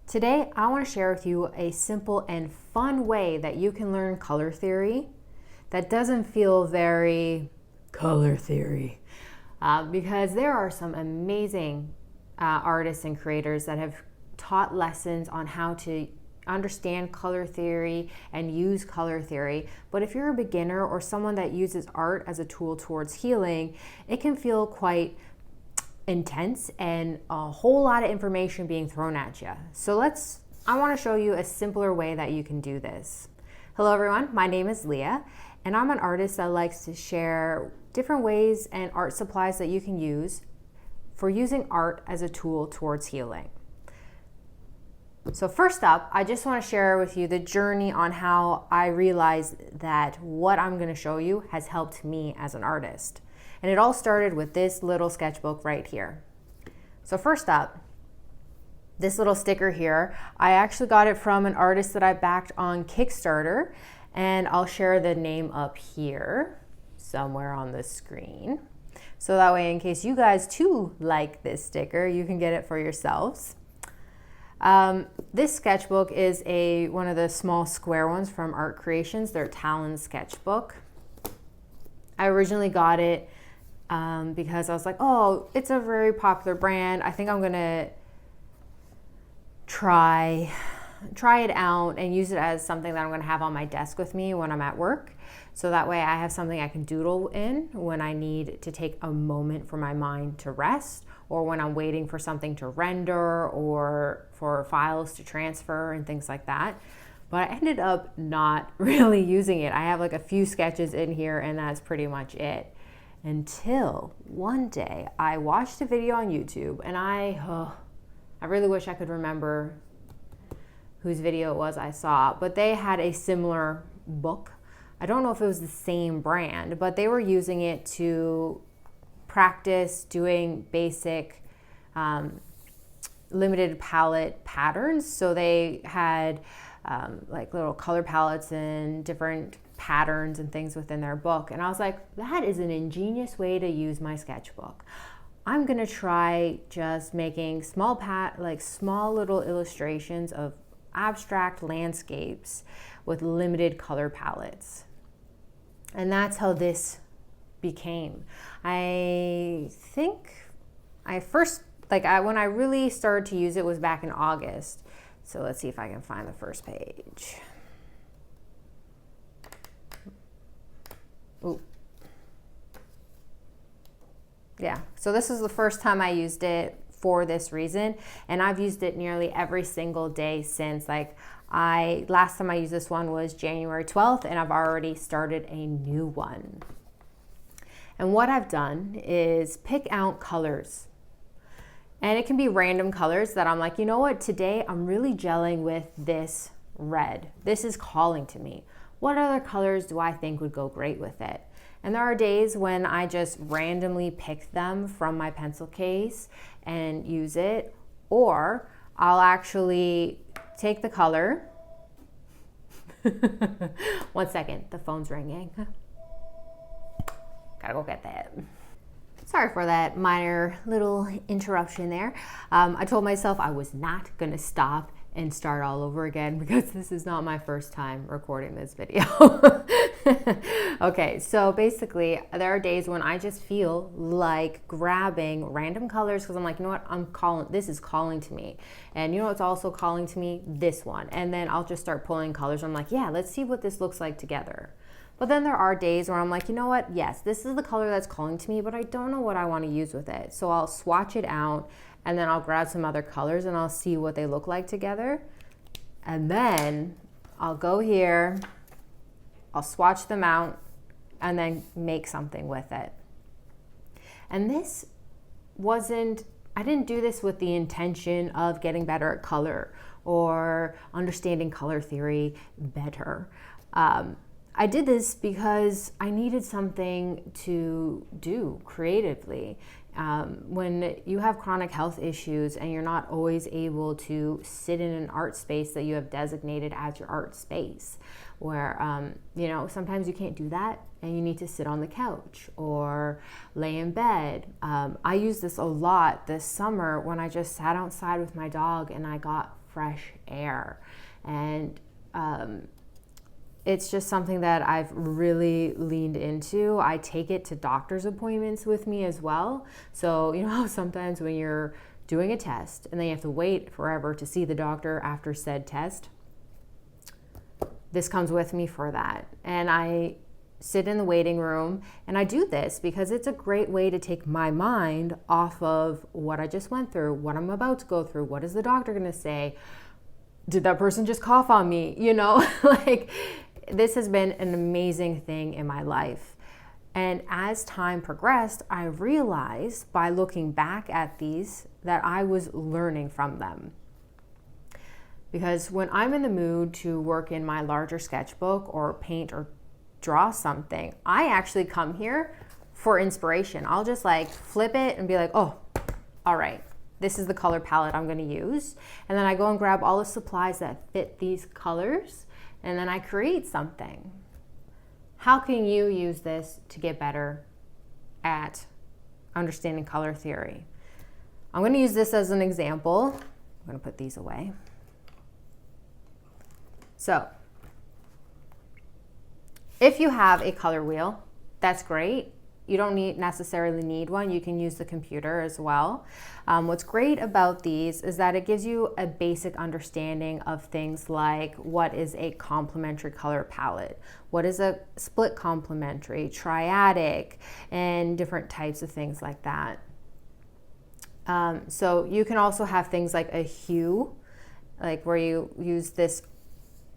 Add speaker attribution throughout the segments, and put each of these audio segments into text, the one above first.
Speaker 1: Today, I want to share with you a simple and fun way that you can learn color theory that doesn't feel very color theory because there are some amazing artists and creators that have taught lessons on how to understand color theory and use color theory. But if you're a beginner or someone that uses art as a tool towards healing, it can feel quite intense and a whole lot of information being thrown at you. So I want to show you a simpler way that you can do this. Hello everyone, my name is Leah and I'm an artist that likes to share different ways and art supplies that you can use for using art as a tool towards healing. So first up, I just want to share with you the journey on how I realized that what I'm going to show you has helped me as an artist. And it all started with this little sketchbook right here. So first up, this little sticker here, I actually got it from an artist that I backed on Kickstarter, and I'll share the name up here somewhere on the screen. So that way, in case you guys too like this sticker, you can get it for yourselves. This sketchbook is one of the small square ones from Art Creations, their Talon sketchbook. I originally got it because I was like, oh, it's a very popular brand. I think I'm gonna try it out and use it as something that I'm gonna have on my desk with me when I'm at work. So that way I have something I can doodle in when I need to take a moment for my mind to rest, or when I'm waiting for something to render or for files to transfer and things like that. But I ended up not really using it. I have like a few sketches in here and that's pretty much it. Until one day I watched a video on YouTube and I really wish I could remember whose video it was I saw, but they had a similar book. I don't know if it was the same brand, but they were using it to practice doing basic limited palette patterns. So they had like little color palettes and different patterns and things within their book. And I was like, that is an ingenious way to use my sketchbook. I'm gonna try just making small little illustrations of abstract landscapes with limited color palettes. And that's how this became. I think when I really started to use it was back in August. So let's see if I can find the first page. Ooh. Yeah, so this is the first time I used it for this reason, and I've used it nearly every single day since. Last time I used this one was January 12th, and I've already started a new one. And what I've done is pick out colors. And it can be random colors that I'm like, you know what, today I'm really gelling with this red. This is calling to me. What other colors do I think would go great with it? And there are days when I just randomly pick them from my pencil case and use it, or I'll actually take the color. One second, the phone's ringing. Gotta go get that. Sorry for that minor little interruption there. I told myself I was not gonna stop and start all over again because this is not my first time recording this video. Okay, so basically there are days when I just feel like grabbing random colors because I'm like, you know what, this is calling to me. And you know what's also calling to me? This one. And then I'll just start pulling colors. I'm like, yeah, let's see what this looks like together. But then there are days where I'm like, you know what, yes, this is the color that's calling to me, but I don't know what I want to use with it. So I'll swatch it out and then I'll grab some other colors and I'll see what they look like together. And then I'll go here, I'll swatch them out and then make something with it. And I didn't do this with the intention of getting better at color or understanding color theory better. I did this because I needed something to do creatively. When you have chronic health issues and you're not always able to sit in an art space that you have designated as your art space, where sometimes you can't do that and you need to sit on the couch or lay in bed. I use this a lot this summer when I just sat outside with my dog and I got fresh air. And it's just something that I've really leaned into. I take it to doctor's appointments with me as well. So, how sometimes when you're doing a test and then you have to wait forever to see the doctor after said test, this comes with me for that. And I sit in the waiting room and I do this because it's a great way to take my mind off of what I just went through, what I'm about to go through, what is the doctor going to say? Did that person just cough on me? This has been an amazing thing in my life. And as time progressed, I realized by looking back at these that I was learning from them. Because when I'm in the mood to work in my larger sketchbook or paint or draw something, I actually come here for inspiration. I'll just flip it and be like, oh, all right, this is the color palette I'm going to use. And then I go and grab all the supplies that fit these colors, and then I create something. How can you use this to get better at understanding color theory? I'm going to use this as an example. I'm going to put these away. So, if you have a color wheel, that's great. You don't necessarily need one. You can use the computer as well. What's great about these is that it gives you a basic understanding of things like what is a complementary color palette, what is a split complementary, triadic, and different types of things like that. So you can also have things like a hue, like where you use this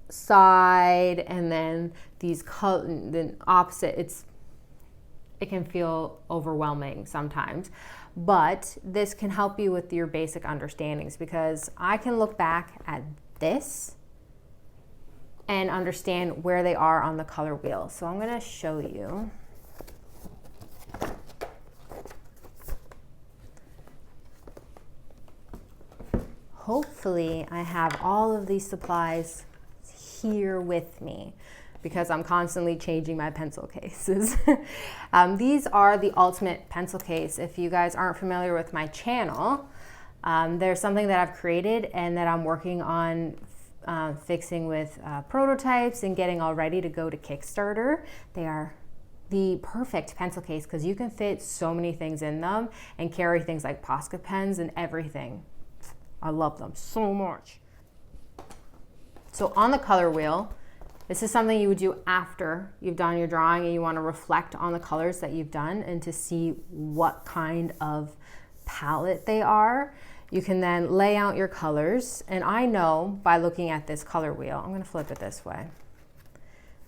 Speaker 1: side and then these then opposite. It can feel overwhelming sometimes, but this can help you with your basic understandings, because I can look back at this and understand where they are on the color wheel. So I'm going to show you. Hopefully I have all of these supplies here with me, because I'm constantly changing my pencil cases. These are the ultimate pencil case. If you guys aren't familiar with my channel, there's something that I've created and that I'm working on fixing with prototypes and getting all ready to go to Kickstarter. They are the perfect pencil case because you can fit so many things in them and carry things like Posca pens and everything. I love them so much. So on the color wheel, this is something you would do after you've done your drawing and you want to reflect on the colors that you've done and to see what kind of palette they are. You can then lay out your colors. And I know by looking at this color wheel, I'm going to flip it this way,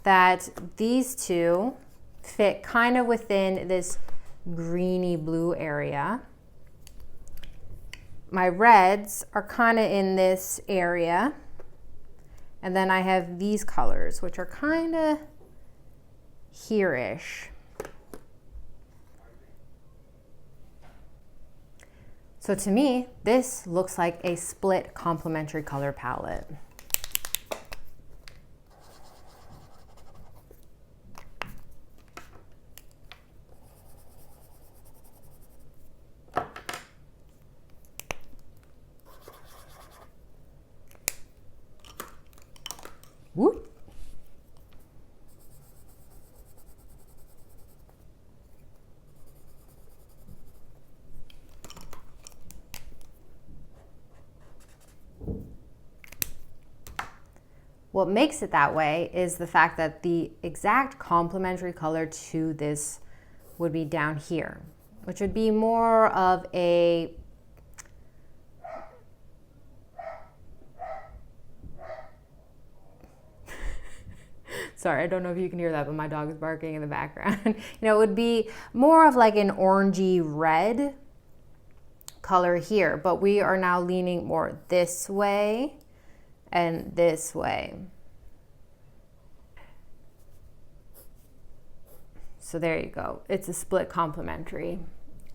Speaker 1: that these two fit kind of within this greeny blue area. My reds are kind of in this area. And then I have these colors, which are kind of here-ish. So to me, this looks like a split complementary color palette. Whoop. What makes it that way is the fact that the exact complementary color to this would be down here, which would be more of a sorry, I don't know if you can hear that, but my dog is barking in the background. It would be more of like an orangey red color here, but we are now leaning more this way and this way. So there you go. It's a split complementary.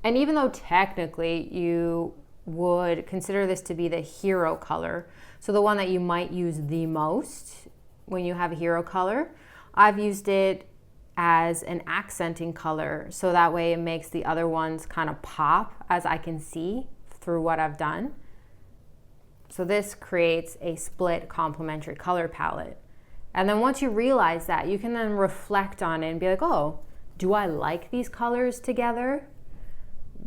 Speaker 1: And even though technically you would consider this to be the hero color, so the one that you might use the most when you have a hero color, I've used it as an accenting color, so that way it makes the other ones kind of pop, as I can see through what I've done. So this creates a split complementary color palette. And then once you realize that, you can then reflect on it and be like, oh, do I like these colors together?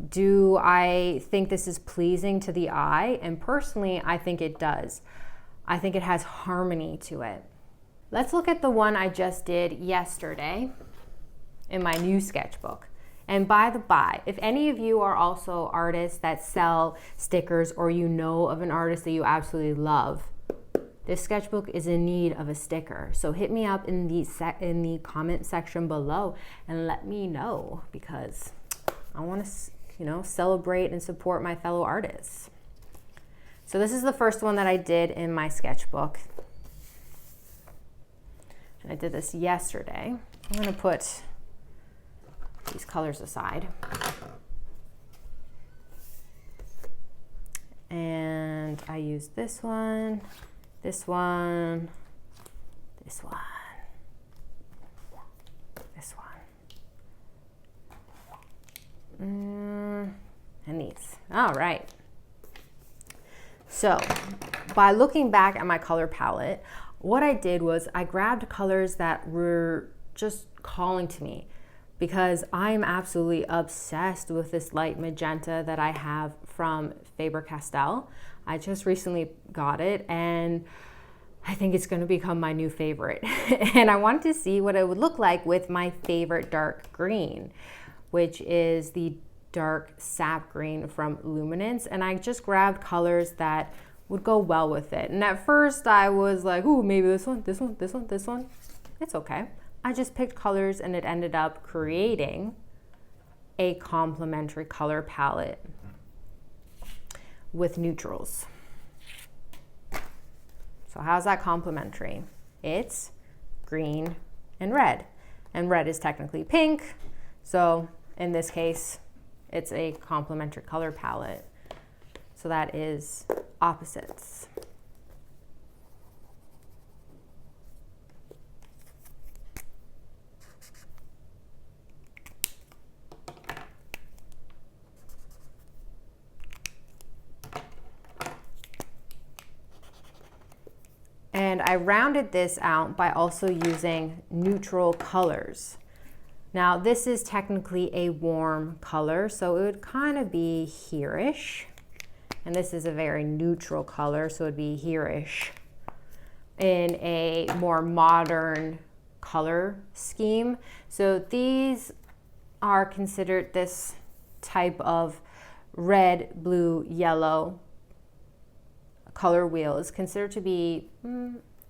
Speaker 1: Do I think this is pleasing to the eye? And personally, I think it does. I think it has harmony to it. Let's look at the one I just did yesterday in my new sketchbook. And by the by, if any of you are also artists that sell stickers, or you know of an artist that you absolutely love, this sketchbook is in need of a sticker. So hit me up in the comment section below and let me know, because I want to, celebrate and support my fellow artists. So this is the first one that I did in my sketchbook. And I did this yesterday. I'm going to put these colors aside. And I used this one, this one, this one, this one, and these. All right. So by looking back at my color palette, what I did was I grabbed colors that were just calling to me, because I'm absolutely obsessed with this light magenta that I have from Faber-Castell. I just recently got it and I think it's going to become my new favorite. And I wanted to see what it would look like with my favorite dark green, which is the dark sap green from Luminance. And I just grabbed colors that would go well with it. And at first I was like, ooh, maybe this one, this one, this one, this one. It's okay. I just picked colors and it ended up creating a complementary color palette with neutrals. So how's that complementary? It's green and red is technically pink. So in this case, it's a complementary color palette. So that is opposites. And I rounded this out by also using neutral colors. Now this is technically a warm color, so it would kind of be here-ish. And this is a very neutral color, so it would be here-ish in a more modern color scheme. So these are considered, this type of red, blue, yellow color wheel is considered to be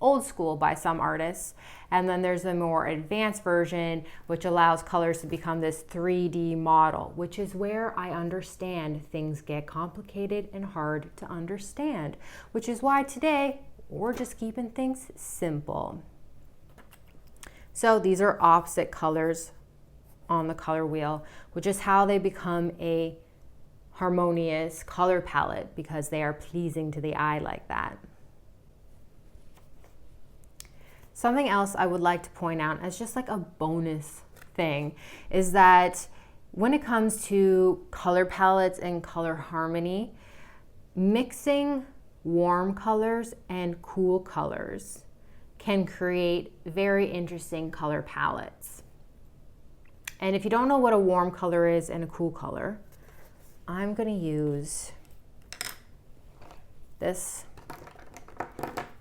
Speaker 1: old school by some artists. And then there's a more advanced version which allows colors to become this 3D model, which is where I understand things get complicated and hard to understand, which is why today we're just keeping things simple. So these are opposite colors on the color wheel, which is how they become a harmonious color palette, because they are pleasing to the eye like that. Something else I would like to point out as just like a bonus thing is that when it comes to color palettes and color harmony, mixing warm colors and cool colors can create very interesting color palettes. And if you don't know what a warm color is and a cool color, I'm going to use this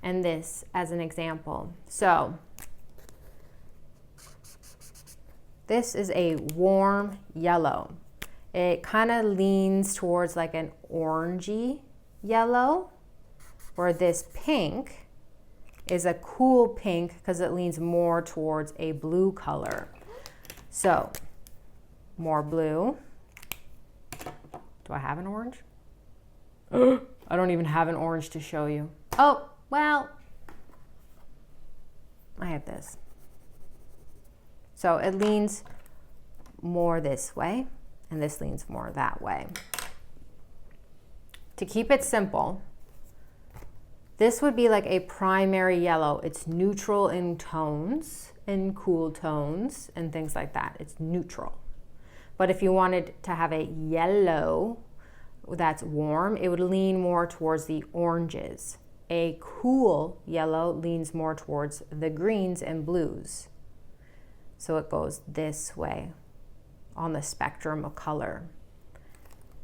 Speaker 1: and this as an example. So this is a warm yellow. It kind of leans towards like an orangey yellow, where this pink is a cool pink because it leans more towards a blue color. So more blue. Do I have an orange? I don't even have an orange to show you. Oh, well, I have this. So it leans more this way. and this leans more that way. To keep it simple, this would be like a primary yellow. It's neutral in tones and cool tones and things like that. It's neutral. But if you wanted to have a yellow that's warm, it would lean more towards the oranges. A cool yellow leans more towards the greens and blues. So it goes this way on the spectrum of color.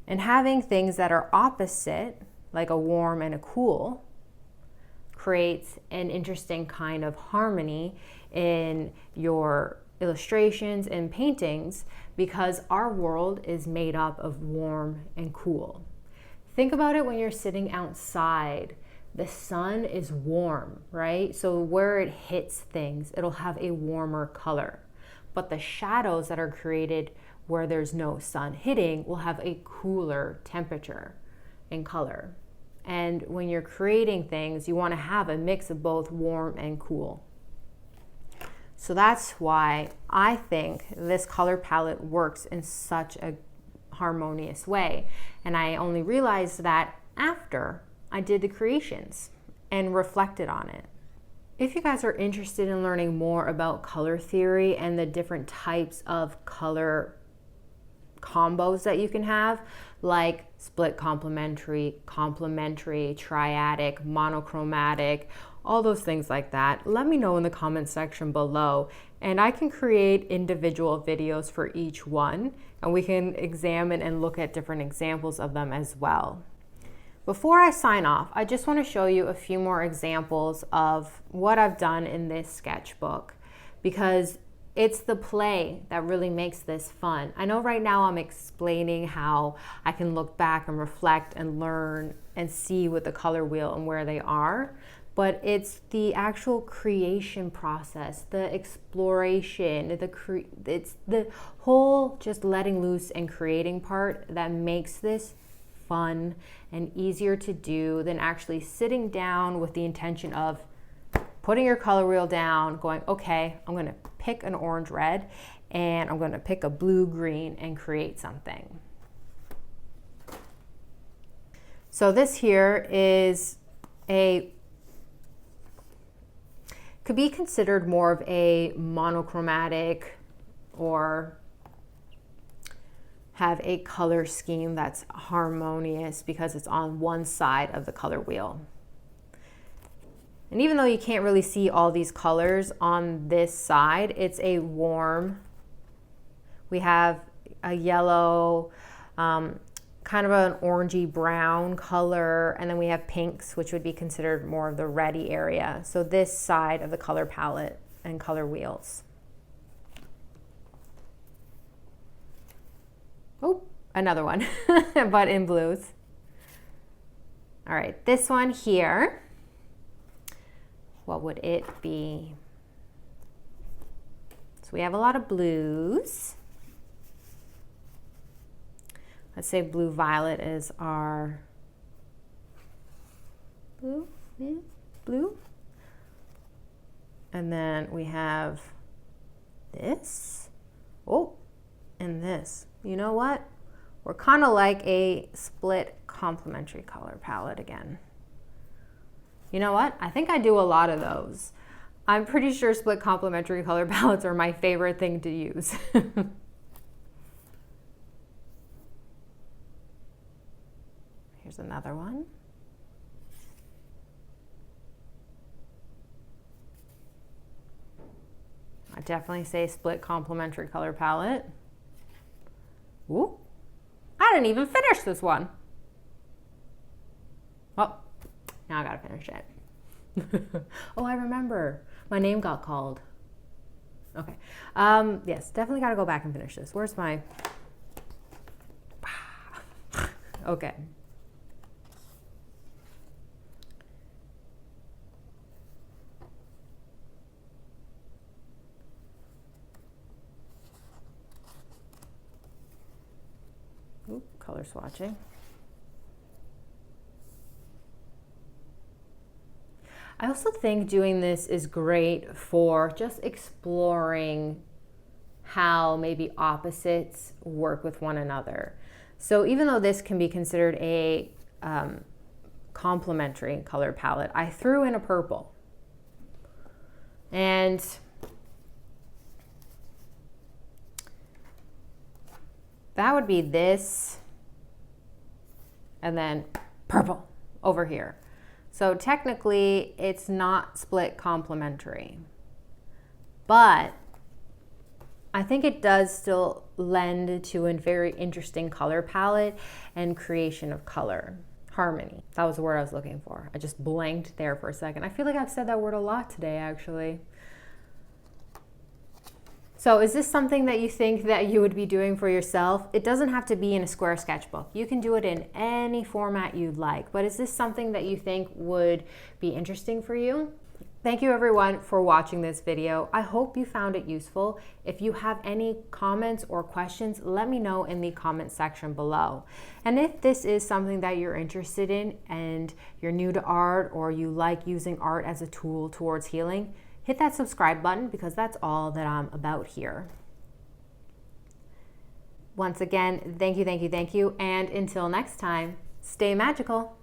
Speaker 1: And having things that are opposite, like a warm and a cool, creates an interesting kind of harmony in your illustrations and paintings, because our world is made up of warm and cool. Think about it when you're sitting outside. The sun is warm, right? So where it hits things, it'll have a warmer color. But the shadows that are created where there's no sun hitting will have a cooler temperature and color. And when you're creating things, you want to have a mix of both warm and cool. So that's why I think this color palette works in such a harmonious way. And I only realized that after I did the creations and reflected on it. If you guys are interested in learning more about color theory and the different types of color combos that you can have, like split complementary, complementary, triadic, monochromatic, all those things like that, let me know in the comment section below, and I can create individual videos for each one, and we can examine and look at different examples of them as well. Before I sign off, I just want to show you a few more examples of what I've done in this sketchbook, because it's the play that really makes this fun. I know right now I'm explaining how I can look back and reflect and learn and see with the color wheel and where they are, but it's the actual creation process, the exploration, it's the whole just letting loose and creating part that makes this fun and easier to do than actually sitting down with the intention of putting your color wheel down, going, okay, I'm gonna pick an orange red and I'm gonna pick a blue green and create something. So this here is could be considered more of a monochromatic, or have a color scheme that's harmonious because it's on one side of the color wheel. And even though you can't really see all these colors on this side, it's a warm, we have a yellow, kind of an orangey brown color, and then we have pinks, which would be considered more of the reddy area. So this side of the color palette and color wheels. Oh, another one, but in blues. All right, this one here, what would it be? So we have a lot of blues. Let's say blue violet is our blue, yeah, blue. And then we have this, oh, and this. You know what? We're kind of like a split complementary color palette again. You know what? I think I do a lot of those. I'm pretty sure split complementary color palettes are my favorite thing to use. Here's another one. I definitely say split complementary color palette. Ooh, I didn't even finish this one. Well, now I gotta finish it. Oh, I remember. My name got called. Okay. Yes, definitely gotta go back and finish this. Where's my... Okay. Ooh, color swatching. I also think doing this is great for just exploring how maybe opposites work with one another. So even though this can be considered a complementary color palette, I threw in a purple. And that would be this, and then purple over here. So technically it's not split complementary, but I think it does still lend to a very interesting color palette and creation of color. Harmony. That was the word I was looking for. I just blanked there for a second. I feel like I've said that word a lot today, actually. So is this something that you think that you would be doing for yourself? It doesn't have to be in a square sketchbook. You can do it in any format you'd like. But is this something that you think would be interesting for you? Thank you everyone for watching this video. I hope you found it useful. If you have any comments or questions, let me know in the comment section below. And if this is something that you're interested in and you're new to art or you like using art as a tool towards healing, hit that subscribe button because that's all that I'm about here. Once again, thank you, and until next time, stay magical.